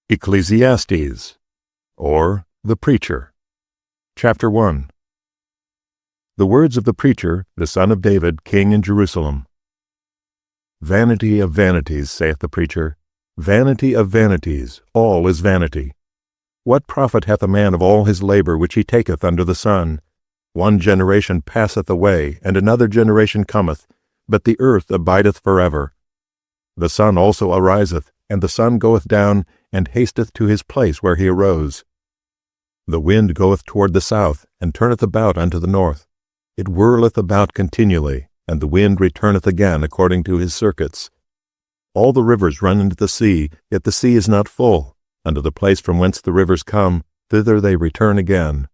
Ecclesiastes, or the Preacher. Chapter 1. The words of the preacher, the son of David, king in Jerusalem. Vanity of vanities, saith the preacher, vanity of vanities, all is vanity. What profit hath a man of all his labor which he taketh under the sun? One generation passeth away, and another generation cometh, but the earth abideth forever. The sun also ariseth, and the sun goeth down, and hasteth to his place where he arose. The wind goeth toward the south, and turneth about unto the north. It whirleth about continually, and the wind returneth again according to his circuits. All the rivers run into the sea, yet the sea is not full. Unto the place from whence the rivers come, thither they return again.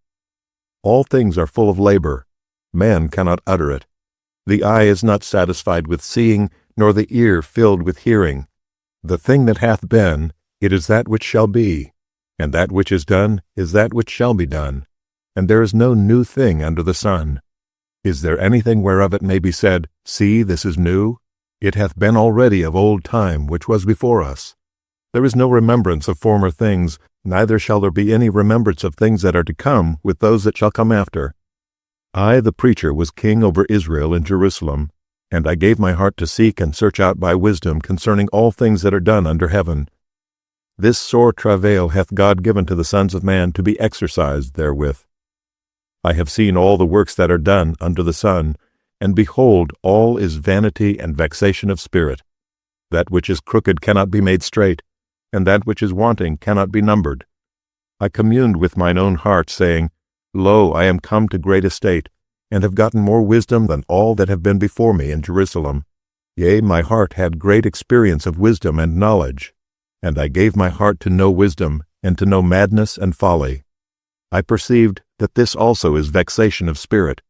All things are full of labor. Man cannot utter it. The eye is not satisfied with seeing, nor the ear filled with hearing. The thing that hath been, it is that which shall be, and that which is done is that which shall be done, and there is no new thing under the sun. Is there anything whereof it may be said, See, this is new? It hath been already of old time, which was before us. There is no remembrance of former things, neither shall there be any remembrance of things that are to come with those that shall come after. I, the preacher, was king over Israel in Jerusalem, and I gave my heart to seek and search out by wisdom concerning all things that are done under heaven. This sore travail hath God given to the sons of man to be exercised therewith. I have seen all the works that are done under the sun, and behold, all is vanity and vexation of spirit. That which is crooked cannot be made straight, and that which is wanting cannot be numbered. I communed with mine own heart, saying, Lo, I am come to great estate, and have gotten more wisdom than all that have been before me in Jerusalem. Yea, my heart had great experience of wisdom and knowledge, and I gave my heart to know wisdom, and to know madness and folly. I perceived that this also is vexation of spirit.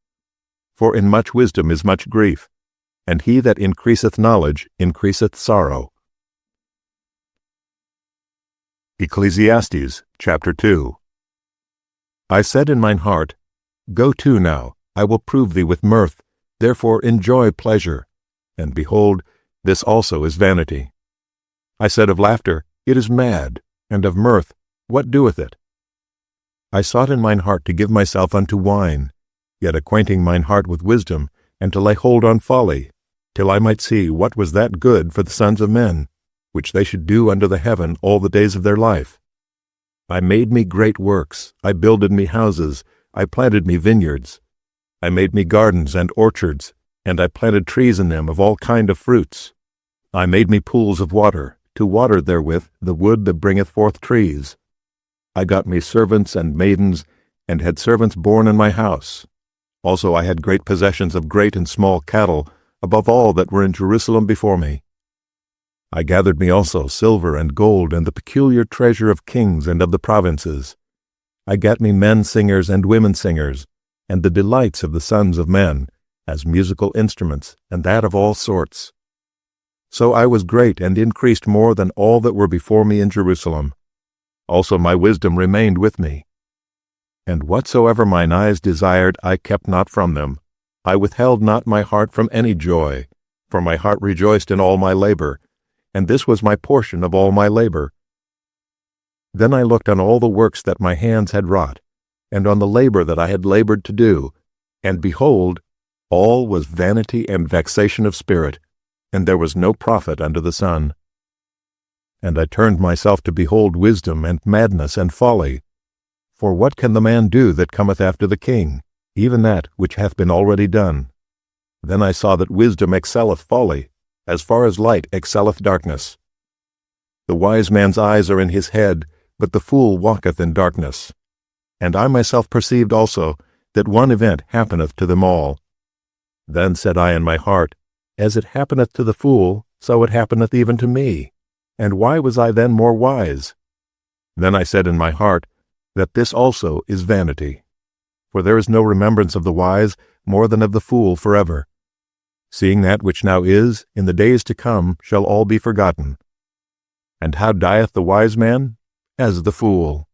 For in much wisdom is much grief, and he that increaseth knowledge increaseth sorrow. Ecclesiastes, chapter 2. I said in mine heart, Go to now, I will prove thee with mirth, therefore enjoy pleasure. And behold, this also is vanity. I said of laughter, It is mad, and of mirth, what doeth it? I sought in mine heart to give myself unto wine, yet acquainting mine heart with wisdom, and to lay hold on folly, till I might see what was that good for the sons of men, which they should do under the heaven all the days of their life. I made me great works, I builded me houses, I planted me vineyards. I made me gardens and orchards, and I planted trees in them of all kind of fruits. I made me pools of water, to water therewith the wood that bringeth forth trees. I got me servants and maidens, and had servants born in my house. Also I had great possessions of great and small cattle, above all that were in Jerusalem before me. I gathered me also silver and gold, and the peculiar treasure of kings and of the provinces. I gat me men singers and women singers, and the delights of the sons of men, as musical instruments, and that of all sorts. So I was great and increased more than all that were before me in Jerusalem. Also my wisdom remained with me. And whatsoever mine eyes desired I kept not from them. I withheld not my heart from any joy, for my heart rejoiced in all my labor, and this was my portion of all my labor. Then I looked on all the works that my hands had wrought, and on the labor that I had labored to do, and behold, all was vanity and vexation of spirit, and there was no profit under the sun. And I turned myself to behold wisdom and madness and folly. For what can the man do that cometh after the king, even that which hath been already done? Then I saw that wisdom excelleth folly, as far as light excelleth darkness. The wise man's eyes are in his head, but the fool walketh in darkness. And I myself perceived also that one event happeneth to them all. Then said I in my heart, As it happeneth to the fool, so it happeneth even to me. And why was I then more wise? Then I said in my heart, that this also is vanity. For there is no remembrance of the wise more than of the fool forever. Seeing that which now is, in the days to come, shall all be forgotten. And how dieth the wise man? As the fool.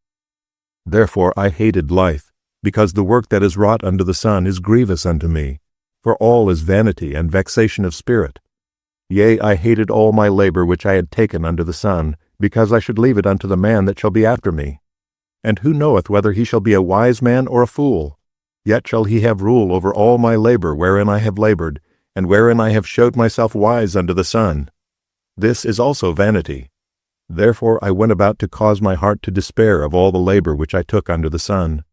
Therefore I hated life, because the work that is wrought under the sun is grievous unto me, for all is vanity and vexation of spirit. Yea, I hated all my labor which I had taken under the sun, because I should leave it unto the man that shall be after me. And who knoweth whether he shall be a wise man or a fool? Yet shall he have rule over all my labor wherein I have labored, and wherein I have showed myself wise under the sun. This is also vanity. Therefore I went about to cause my heart to despair of all the labor which I took under the sun.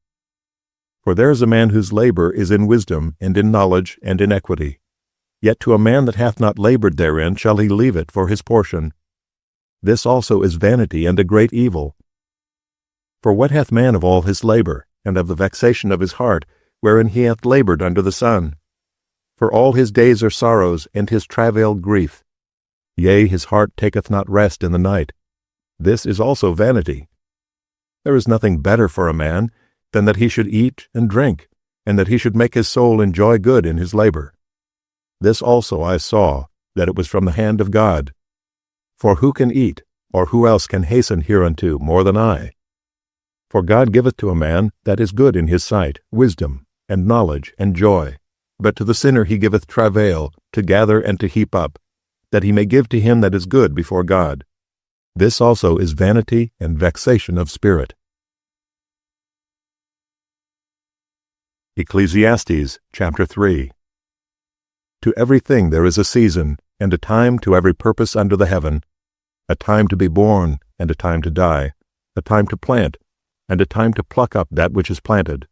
For there is a man whose labor is in wisdom, and in knowledge, and in equity. Yet to a man that hath not labored therein shall he leave it for his portion. This also is vanity and a great evil. For what hath man of all his labor, and of the vexation of his heart, wherein he hath labored under the sun? For all his days are sorrows, and his travail grief. Yea, his heart taketh not rest in the night. This is also vanity. There is nothing better for a man than that he should eat and drink, and that he should make his soul enjoy good in his labor. This also I saw, that it was from the hand of God. For who can eat, or who else can hasten hereunto more than I? For God giveth to a man that is good in his sight wisdom, and knowledge, and joy. But to the sinner he giveth travail, to gather and to heap up, that he may give to him that is good before God. This also is vanity and vexation of spirit. Ecclesiastes chapter 3. To everything there is a season, and a time to every purpose under the heaven, a time to be born, and a time to die, a time to plant, and a time to pluck up that which is planted,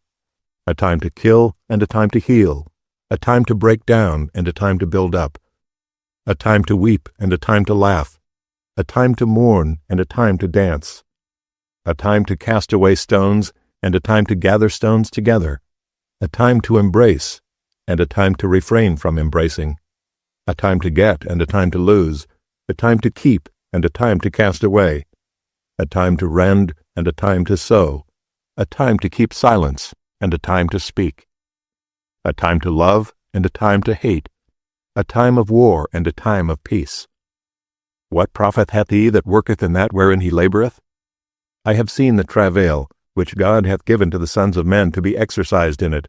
a time to kill, and a time to heal, a time to break down, and a time to build up, a time to weep, and a time to laugh, a time to mourn, and a time to dance, a time to cast away stones, and a time to gather stones together, a time to embrace, and a time to refrain from embracing, a time to get, and a time to lose, a time to keep, and a time to cast away, a time to rend, and a time to sow, a time to keep silence, and a time to speak, a time to love, and a time to hate, a time of war, and a time of peace. What profit hath he that worketh in that wherein he laboureth? I have seen the travail, which God hath given to the sons of men to be exercised in it.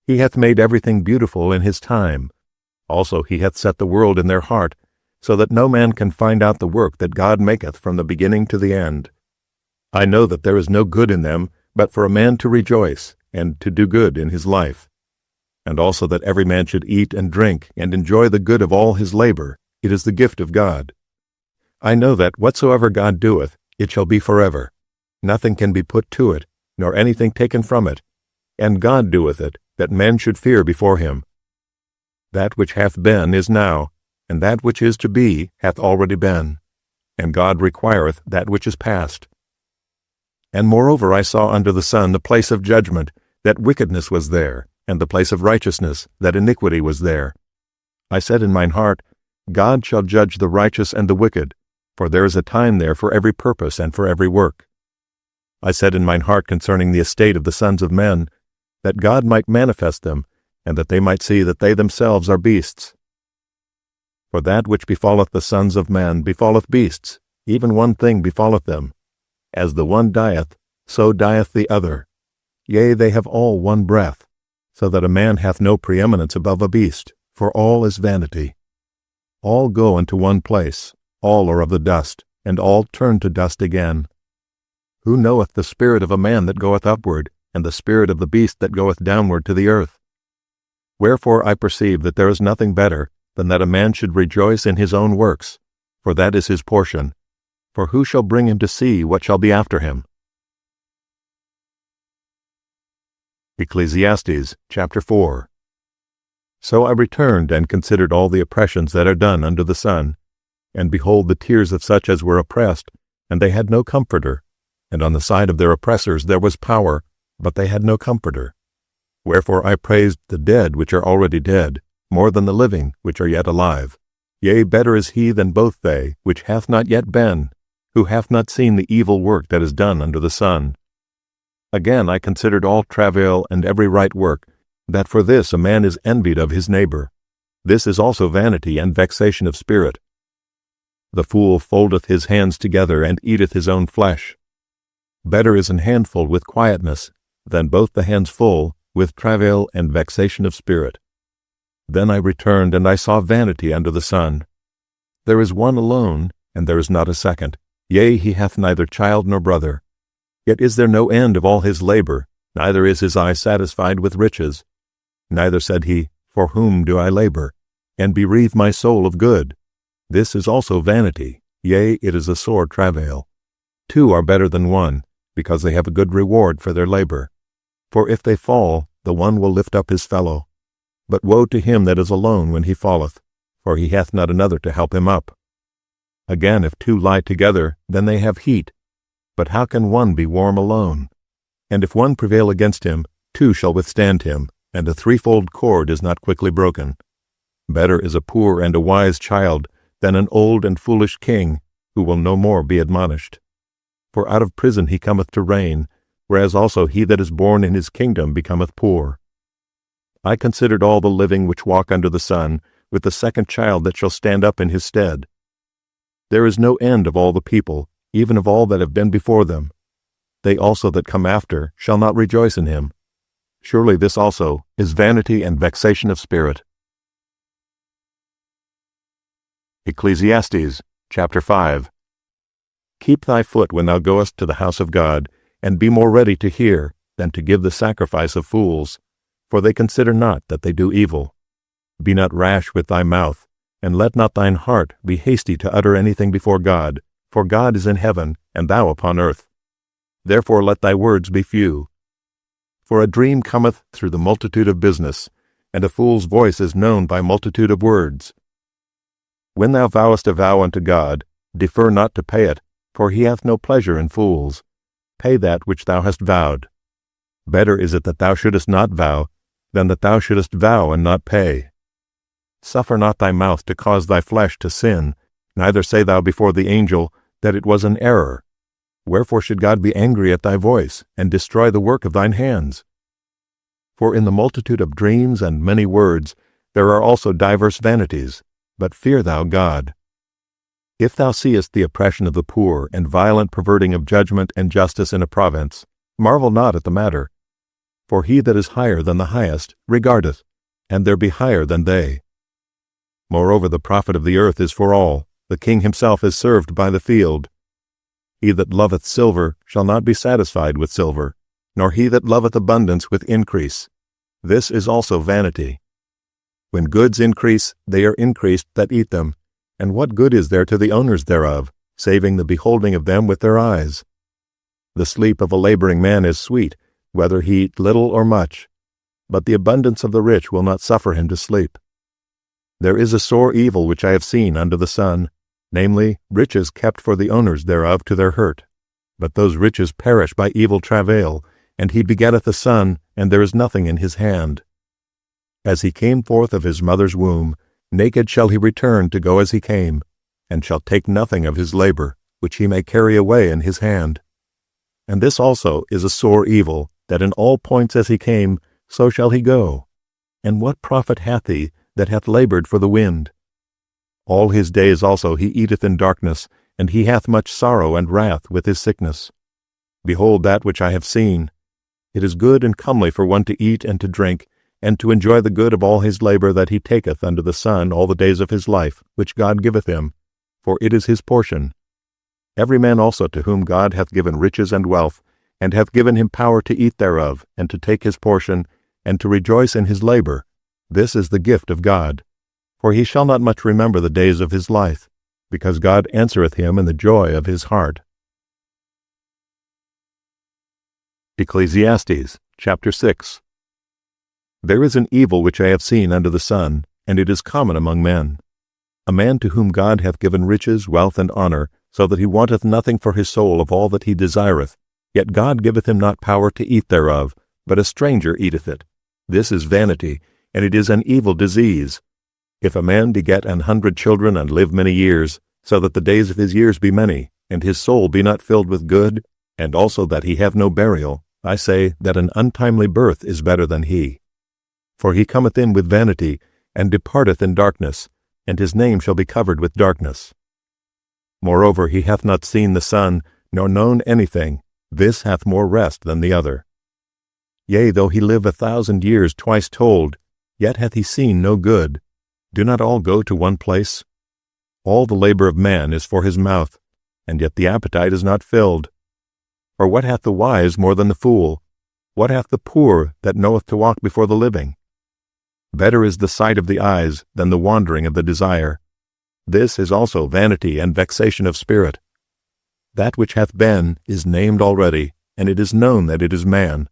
He hath made everything beautiful in his time. Also he hath set the world in their heart, so that no man can find out the work that God maketh from the beginning to the end. I know that there is no good in them, but for a man to rejoice, and to do good in his life. And also that every man should eat and drink, and enjoy the good of all his labor. It is the gift of God. I know that whatsoever God doeth, it shall be forever. Nothing can be put to it, nor anything taken from it. And God doeth it, that men should fear before him. That which hath been is now, and that which is to be hath already been. And God requireth that which is past. And moreover I saw under the sun the place of judgment, that wickedness was there, and the place of righteousness, that iniquity was there. I said in mine heart, God shall judge the righteous and the wicked, for there is a time there for every purpose and for every work. I said in mine heart concerning the estate of the sons of men, that God might manifest them, and that they might see that they themselves are beasts. For that which befalleth the sons of men befalleth beasts, even one thing befalleth them. As the one dieth, so dieth the other. Yea, they have all one breath, so that a man hath no preeminence above a beast, for all is vanity. All go unto one place, all are of the dust, and all turn to dust again. Who knoweth the spirit of a man that goeth upward, and the spirit of the beast that goeth downward to the earth? Wherefore I perceive that there is nothing better than that a man should rejoice in his own works, for that is his portion. For who shall bring him to see what shall be after him? Ecclesiastes chapter 4. So I returned and considered all the oppressions that are done under the sun, and behold the tears of such as were oppressed, and they had no comforter, and on the side of their oppressors there was power, but they had no comforter. Wherefore I praised the dead which are already dead, more than the living which are yet alive. Yea, better is he than both they, which hath not yet been, who hath not seen the evil work that is done under the sun. Again I considered all travail and every right work, that for this a man is envied of his neighbor. This is also vanity and vexation of spirit. The fool foldeth his hands together and eateth his own flesh. Better is an handful with quietness, than both the hands full, with travail and vexation of spirit. Then I returned, and I saw vanity under the sun. There is one alone, and there is not a second. Yea, he hath neither child nor brother. Yet is there no end of all his labor, neither is his eye satisfied with riches. Neither said he, For whom do I labor, and bereave my soul of good? This is also vanity, yea, it is a sore travail. Two are better than one, because they have a good reward for their labor. For if they fall, the one will lift up his fellow. But woe to him that is alone when he falleth, for he hath not another to help him up. Again, if two lie together, then they have heat. But how can one be warm alone? And if one prevail against him, two shall withstand him, and a threefold cord is not quickly broken. Better is a poor and a wise child than an old and foolish king, who will no more be admonished. For out of prison he cometh to reign, whereas also he that is born in his kingdom becometh poor. I considered all the living which walk under the sun, with the second child that shall stand up in his stead. There is no end of all the people, even of all that have been before them. They also that come after shall not rejoice in him. Surely this also is vanity and vexation of spirit. Ecclesiastes, chapter 5. Keep thy foot when thou goest to the house of God, and be more ready to hear than to give the sacrifice of fools, for they consider not that they do evil. Be not rash with thy mouth, and let not thine heart be hasty to utter anything before God, for God is in heaven, and thou upon earth. Therefore let thy words be few. For a dream cometh through the multitude of business, and a fool's voice is known by multitude of words. When thou vowest a vow unto God, defer not to pay it, for he hath no pleasure in fools. Pay that which thou hast vowed. Better is it that thou shouldest not vow, than that thou shouldest vow and not pay. Suffer not thy mouth to cause thy flesh to sin, neither say thou before the angel that it was an error. Wherefore should God be angry at thy voice, and destroy the work of thine hands? For in the multitude of dreams and many words there are also divers vanities, but fear thou God. If thou seest the oppression of the poor, and violent perverting of judgment and justice in a province, marvel not at the matter. For he that is higher than the highest regardeth, and there be higher than they. Moreover, the profit of the earth is for all, the king himself is served by the field. He that loveth silver shall not be satisfied with silver, nor he that loveth abundance with increase. This is also vanity. When goods increase, they are increased that eat them, and what good is there to the owners thereof, saving the beholding of them with their eyes? The sleep of a laboring man is sweet, whether he eat little or much, but the abundance of the rich will not suffer him to sleep. There is a sore evil which I have seen under the sun, namely, riches kept for the owners thereof to their hurt. But those riches perish by evil travail, and he begetteth a son, and there is nothing in his hand. As he came forth of his mother's womb, naked shall he return to go as he came, and shall take nothing of his labor, which he may carry away in his hand. And this also is a sore evil, that in all points as he came, so shall he go. And what profit hath he that hath labored for the wind? All his days also he eateth in darkness, and he hath much sorrow and wrath with his sickness. Behold that which I have seen. It is good and comely for one to eat and to drink, and to enjoy the good of all his labor that he taketh under the sun all the days of his life, which God giveth him, for it is his portion. Every man also to whom God hath given riches and wealth, and hath given him power to eat thereof, and to take his portion, and to rejoice in his labor, this is the gift of God. For he shall not much remember the days of his life, because God answereth him in the joy of his heart. Ecclesiastes, chapter 6. There is an evil which I have seen under the sun, and it is common among men. A man to whom God hath given riches, wealth, and honor, so that he wanteth nothing for his soul of all that he desireth, yet God giveth him not power to eat thereof, but a stranger eateth it. This is vanity, and it is an evil disease. If a man beget 100 children and live many years, so that the days of his years be many, and his soul be not filled with good, and also that he have no burial, I say that an untimely birth is better than he. For he cometh in with vanity, and departeth in darkness, and his name shall be covered with darkness. Moreover, he hath not seen the sun, nor known anything. This hath more rest than the other. Yea, though he live 1,000 years twice told, yet hath he seen no good. Do not all go to one place? All the labor of man is for his mouth, and yet the appetite is not filled. Or what hath the wise more than the fool? What hath the poor that knoweth to walk before the living? Better is the sight of the eyes than the wandering of the desire. This is also vanity and vexation of spirit. That which hath been is named already, and it is known that it is man.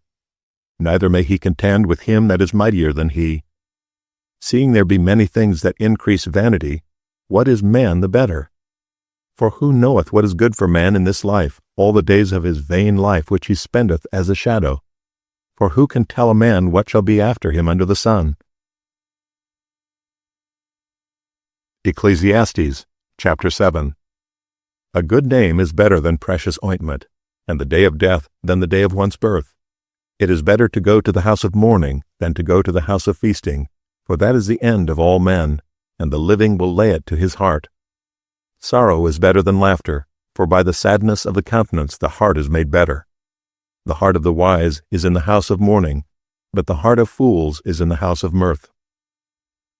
Neither may he contend with him that is mightier than he. Seeing there be many things that increase vanity, what is man the better? For who knoweth what is good for man in this life, all the days of his vain life which he spendeth as a shadow? For who can tell a man what shall be after him under the sun? Ecclesiastes, chapter 7. A good name is better than precious ointment, and the day of death than the day of one's birth. It is better to go to the house of mourning than to go to the house of feasting, for that is the end of all men, and the living will lay it to his heart. Sorrow is better than laughter, for by the sadness of the countenance the heart is made better. The heart of the wise is in the house of mourning, but the heart of fools is in the house of mirth.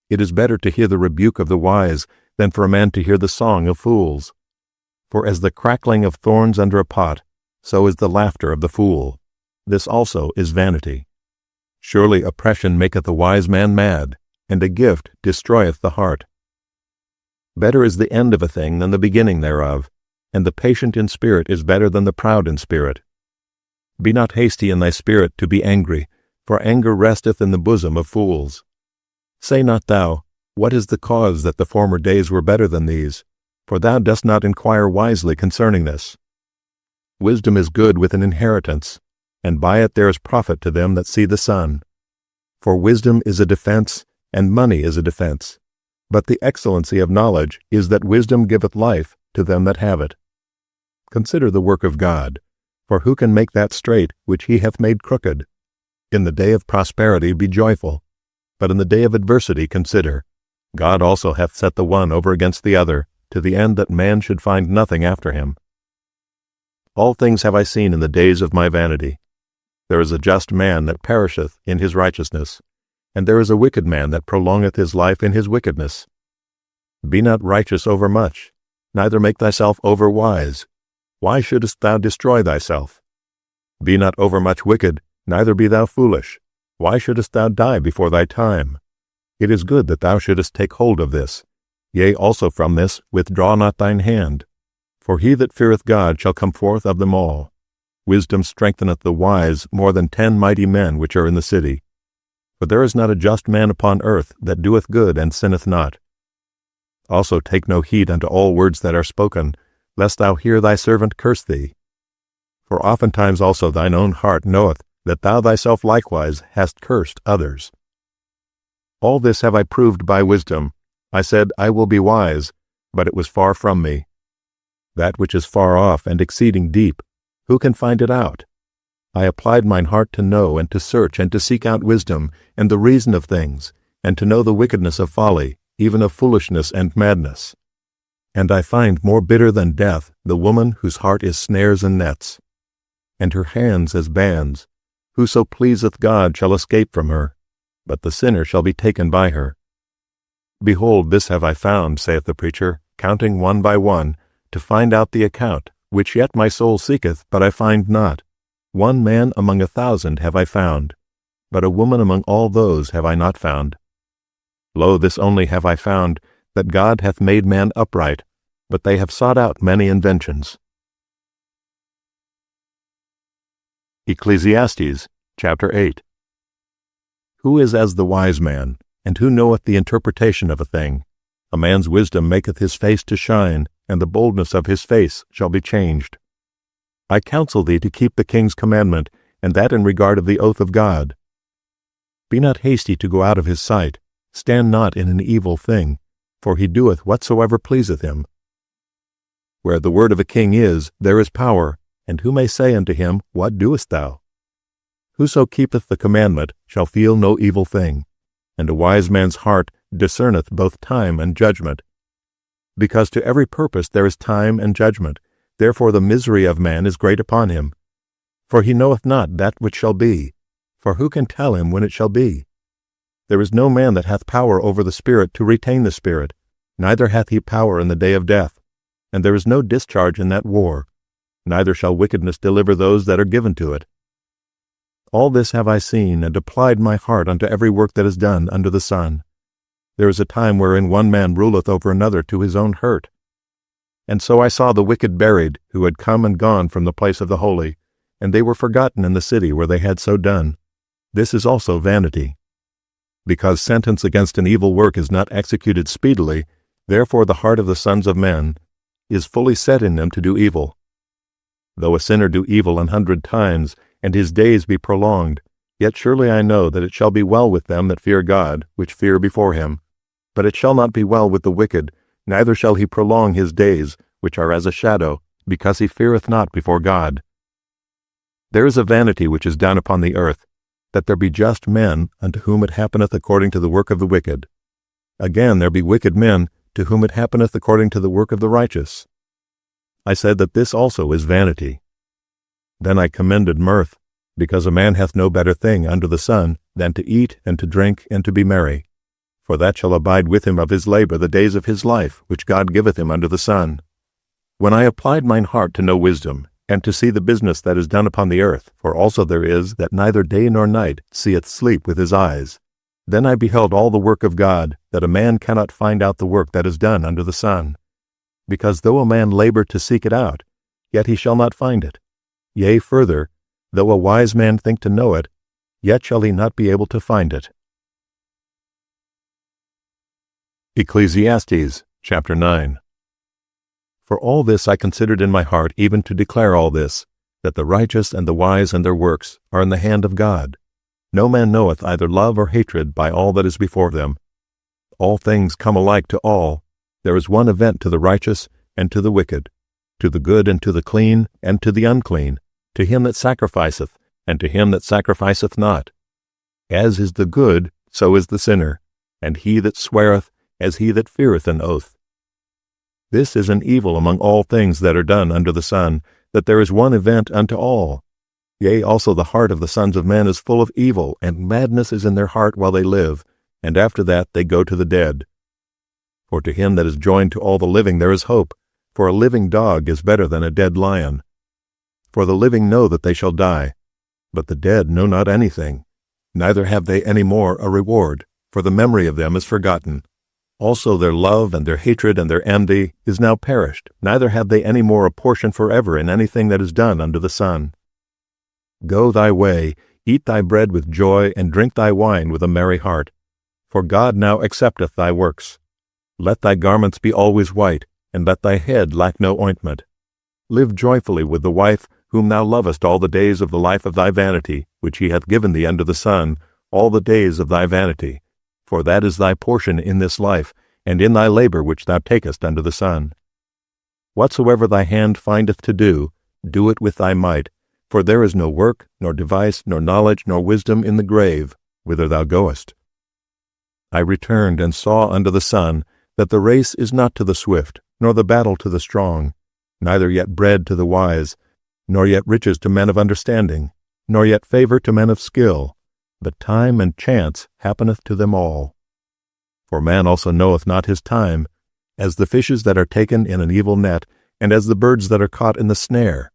It is better to hear the rebuke of the wise than for a man to hear the song of fools. For as the crackling of thorns under a pot, so is the laughter of the fool. This also is vanity. Surely oppression maketh a wise man mad, and a gift destroyeth the heart. Better is the end of a thing than the beginning thereof, and the patient in spirit is better than the proud in spirit. Be not hasty in thy spirit to be angry, for anger resteth in the bosom of fools. Say not thou, What is the cause that the former days were better than these? For thou dost not inquire wisely concerning this. Wisdom is good with an inheritance, and by it there is profit to them that see the sun. For wisdom is a defense, and money is a defense. But the excellency of knowledge is that wisdom giveth life to them that have it. Consider the work of God, for who can make that straight which he hath made crooked? In the day of prosperity be joyful, but in the day of adversity consider. God also hath set the one over against the other, to the end that man should find nothing after him. All things have I seen in the days of my vanity. There is a just man that perisheth in his righteousness, and there is a wicked man that prolongeth his life in his wickedness. Be not righteous over much, neither make thyself over wise. Why shouldest thou destroy thyself? Be not overmuch wicked, neither be thou foolish. Why shouldest thou die before thy time? It is good that thou shouldest take hold of this. Yea, also from this withdraw not thine hand. For he that feareth God shall come forth of them all. Wisdom strengtheneth the wise more than 10 mighty men which are in the city. For there is not a just man upon earth that doeth good and sinneth not. Also take no heed unto all words that are spoken, lest thou hear thy servant curse thee. For oftentimes also thine own heart knoweth that thou thyself likewise hast cursed others. All this have I proved by wisdom. I said, I will be wise, but it was far from me. That which is far off and exceeding deep, who can find it out? I applied mine heart to know and to search and to seek out wisdom and the reason of things, and to know the wickedness of folly, even of foolishness and madness. And I find more bitter than death the woman whose heart is snares and nets, and her hands as bands. Whoso pleaseth God shall escape from her, but the sinner shall be taken by her. Behold, this have I found, saith the preacher, counting one by one, to find out the account, which yet my soul seeketh, but I find not. 1 man among 1,000 have I found, but a woman among all those have I not found. Lo, this only have I found, that God hath made man upright, but they have sought out many inventions. Ecclesiastes, chapter 8. Who is as the wise man, and who knoweth the interpretation of a thing? A man's wisdom maketh his face to shine, and the boldness of his face shall be changed. I counsel thee to keep the king's commandment, and that in regard of the oath of God. Be not hasty to go out of his sight, stand not in an evil thing, for he doeth whatsoever pleaseth him. Where the word of a king is, there is power, and who may say unto him, What doest thou? Whoso keepeth the commandment shall feel no evil thing, and a wise man's heart discerneth both time and judgment. Because to every purpose there is time and judgment, therefore the misery of man is great upon him. For he knoweth not that which shall be, for who can tell him when it shall be? There is no man that hath power over the spirit to retain the spirit, neither hath he power in the day of death. and there is no discharge in that war, neither shall wickedness deliver those that are given to it. All this have I seen, and applied my heart unto every work that is done under the sun. There is a time wherein one man ruleth over another to his own hurt. And so I saw the wicked buried, who had come and gone from the place of the holy, and they were forgotten in the city where they had so done. This is also vanity. Because sentence against an evil work is not executed speedily, therefore the heart of the sons of men is fully set in them to do evil. Though a sinner do evil 100 times, and his days be prolonged, yet surely I know that it shall be well with them that fear God, which fear before him. But it shall not be well with the wicked, neither shall he prolong his days, which are as a shadow, because he feareth not before God. There is a vanity which is done upon the earth, that there be just men, unto whom it happeneth according to the work of the wicked. Again there be wicked men, to whom it happeneth according to the work of the righteous. I said that this also is vanity. Then I commended mirth, because a man hath no better thing under the sun than to eat and to drink and to be merry. For that shall abide with him of his labor the days of his life, which God giveth him under the sun. When I applied mine heart to know wisdom, and to see the business that is done upon the earth, for also there is that neither day nor night seeth sleep with his eyes, then I beheld all the work of God, that a man cannot find out the work that is done under the sun. Because though a man labor to seek it out, yet he shall not find it. Yea, further, though a wise man think to know it, yet shall he not be able to find it. Ecclesiastes, chapter 9. For all this I considered in my heart, even to declare all this, that the righteous and the wise and their works are in the hand of God. No man knoweth either love or hatred by all that is before them. All things come alike to all. There is one event to the righteous and to the wicked, to the good and to the clean and to the unclean, to him that sacrificeth and to him that sacrificeth not. As is the good, so is the sinner, and he that sweareth as he that feareth an oath. This is an evil among all things that are done under the sun, that there is one event unto all. Yea, also the heart of the sons of men is full of evil, and madness is in their heart while they live, and after that they go to the dead. For to him that is joined to all the living there is hope, for a living dog is better than a dead lion. For the living know that they shall die, but the dead know not anything, neither have they any more a reward, for the memory of them is forgotten. Also their love and their hatred and their envy is now perished, neither have they any more a portion forever in anything that is done under the sun. Go thy way, eat thy bread with joy, and drink thy wine with a merry heart. For God now accepteth thy works. Let thy garments be always white, and let thy head lack no ointment. Live joyfully with the wife whom thou lovest all the days of the life of thy vanity, which he hath given thee under the sun, all the days of thy vanity. For that is thy portion in this life, and in thy labor which thou takest under the sun. Whatsoever thy hand findeth to do, do it with thy might, for there is no work, nor device, nor knowledge, nor wisdom in the grave, whither thou goest. I returned and saw under the sun that the race is not to the swift, nor the battle to the strong, neither yet bread to the wise, nor yet riches to men of understanding, nor yet favor to men of skill, but time and chance happeneth to them all. For man also knoweth not his time, as the fishes that are taken in an evil net, and as the birds that are caught in the snare.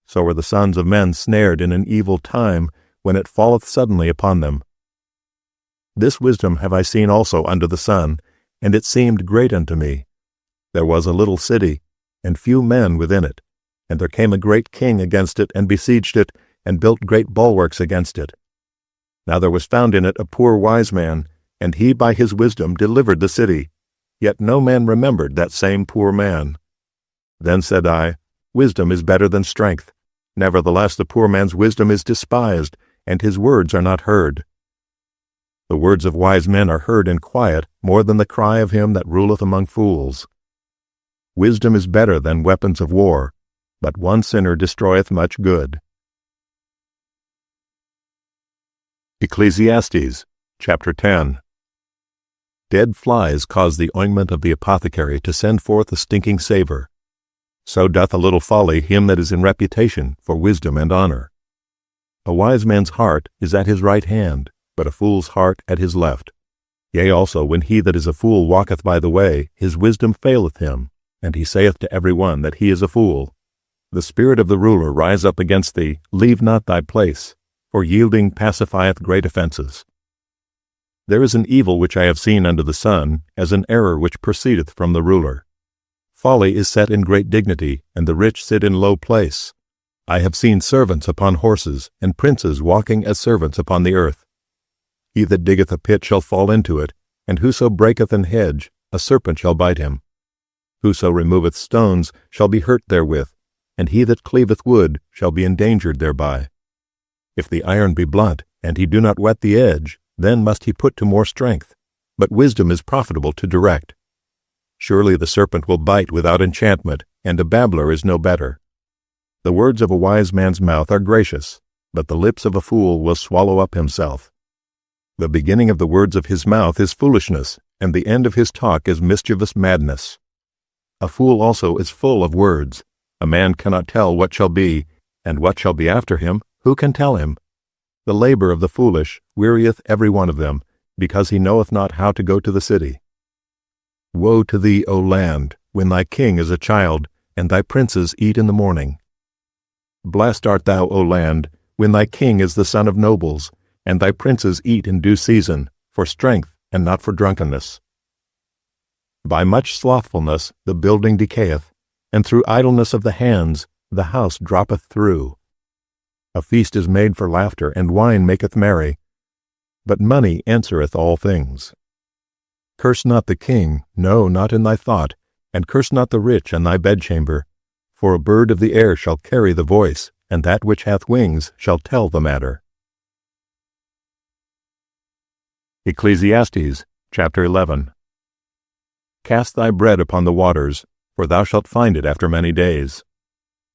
So are the sons of men snared in an evil time, when it falleth suddenly upon them. This wisdom have I seen also under the sun, and it seemed great unto me. There was a little city, and few men within it, and there came a great king against it, and besieged it, and built great bulwarks against it. Now there was found in it a poor wise man, and he by his wisdom delivered the city. Yet no man remembered that same poor man. Then said I, Wisdom is better than strength. Nevertheless the poor man's wisdom is despised, and his words are not heard. The words of wise men are heard in quiet, more than the cry of him that ruleth among fools. Wisdom is better than weapons of war, but one sinner destroyeth much good. Ecclesiastes, chapter 10. Dead flies cause the ointment of the apothecary to send forth a stinking savour. So doth a little folly him that is in reputation for wisdom and honor. A wise man's heart is at his right hand, but a fool's heart at his left. Yea, also, when he that is a fool walketh by the way, his wisdom faileth him. and he saith to every one that he is a fool. The spirit of the ruler rise up against thee, leave not thy place, for yielding pacifieth great offenses. There is an evil which I have seen under the sun, as an error which proceedeth from the ruler. Folly is set in great dignity, and the rich sit in low place. I have seen servants upon horses, and princes walking as servants upon the earth. He that diggeth a pit shall fall into it, and whoso breaketh an hedge, a serpent shall bite him. Whoso removeth stones shall be hurt therewith, and he that cleaveth wood shall be endangered thereby. If the iron be blunt, and he do not whet the edge, then must he put to more strength. But wisdom is profitable to direct. Surely the serpent will bite without enchantment, and a babbler is no better. The words of a wise man's mouth are gracious, but the lips of a fool will swallow up himself. The beginning of the words of his mouth is foolishness, and the end of his talk is mischievous madness. A fool also is full of words. A man cannot tell what shall be, and what shall be after him, who can tell him? The labor of the foolish wearieth every one of them, because he knoweth not how to go to the city. Woe to thee, O land, when thy king is a child, and thy princes eat in the morning. Blessed art thou, O land, when thy king is the son of nobles, and thy princes eat in due season, for strength and not for drunkenness. By much slothfulness the building decayeth, and through idleness of the hands the house droppeth through. A feast is made for laughter, and wine maketh merry, but money answereth all things. Curse not the king, no, not in thy thought, and curse not the rich in thy bedchamber, for a bird of the air shall carry the voice, and that which hath wings shall tell the matter. Ecclesiastes, chapter 11. Cast thy bread upon the waters, for thou shalt find it after many days.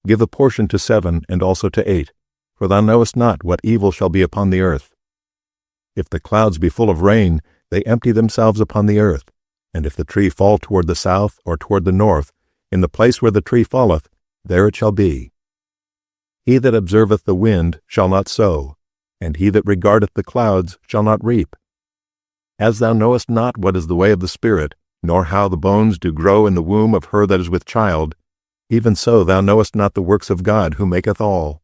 Give a portion to 7 and also to 8, for thou knowest not what evil shall be upon the earth. If the clouds be full of rain, they empty themselves upon the earth, and if the tree fall toward the south or toward the north, in the place where the tree falleth, there it shall be. He that observeth the wind shall not sow, and he that regardeth the clouds shall not reap. As thou knowest not what is the way of the Spirit, nor how the bones do grow in the womb of her that is with child, even so thou knowest not the works of God who maketh all.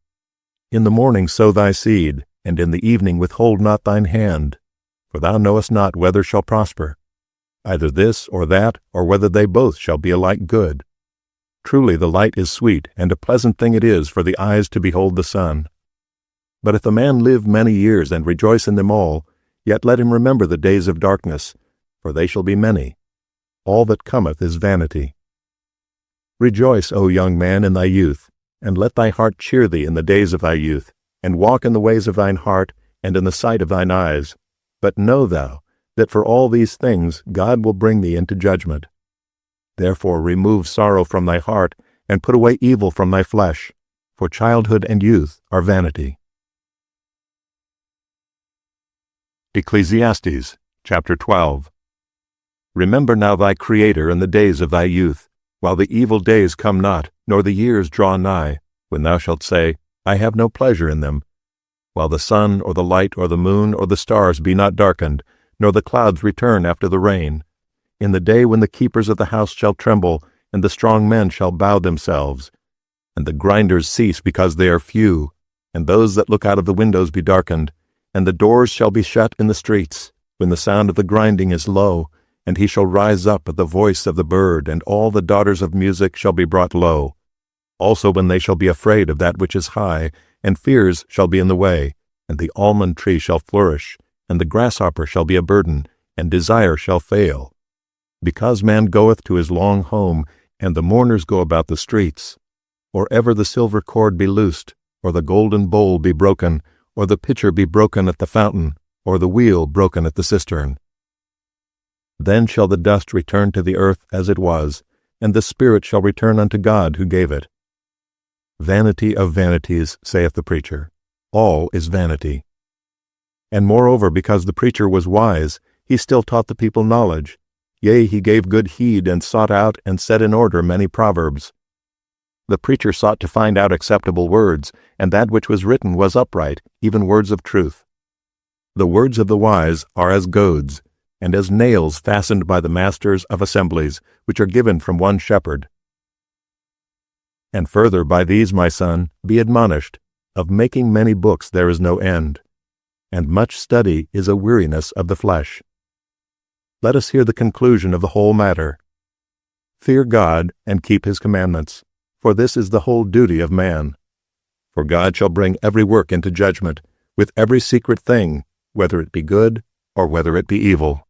In the morning sow thy seed, and in the evening withhold not thine hand, for thou knowest not whether shall prosper, either this or that, or whether they both shall be alike good. Truly the light is sweet, and a pleasant thing it is for the eyes to behold the sun. But if a man live many years and rejoice in them all, yet let him remember the days of darkness, for they shall be many. All that cometh is vanity. Rejoice, O young man, in thy youth, and let thy heart cheer thee in the days of thy youth, and walk in the ways of thine heart, and in the sight of thine eyes. But know thou, that for all these things God will bring thee into judgment. Therefore remove sorrow from thy heart, and put away evil from thy flesh, for childhood and youth are vanity. Ecclesiastes, chapter 12. Remember now thy Creator in the days of thy youth, while the evil days come not, nor the years draw nigh, when thou shalt say, I have no pleasure in them, while the sun or the light or the moon or the stars be not darkened, nor the clouds return after the rain, in the day when the keepers of the house shall tremble, and the strong men shall bow themselves, and the grinders cease because they are few, and those that look out of the windows be darkened, and the doors shall be shut in the streets, when the sound of the grinding is low, and he shall rise up at the voice of the bird, and all the daughters of music shall be brought low. Also when they shall be afraid of that which is high, and fears shall be in the way, and the almond tree shall flourish, and the grasshopper shall be a burden, and desire shall fail. Because man goeth to his long home, and the mourners go about the streets, or ever the silver cord be loosed, or the golden bowl be broken, or the pitcher be broken at the fountain, or the wheel broken at the cistern. Then shall the dust return to the earth as it was, and the spirit shall return unto God who gave it. Vanity of vanities, saith the preacher. All is vanity. And moreover, because the preacher was wise, he still taught the people knowledge. Yea, he gave good heed, and sought out and set in order many proverbs. The preacher sought to find out acceptable words, and that which was written was upright, even words of truth. The words of the wise are as goads, and as nails fastened by the masters of assemblies, which are given from one shepherd. And further, by these, my son, be admonished, of making many books there is no end, and much study is a weariness of the flesh. Let us hear the conclusion of the whole matter. Fear God, and keep his commandments, for this is the whole duty of man. For God shall bring every work into judgment, with every secret thing, whether it be good or whether it be evil.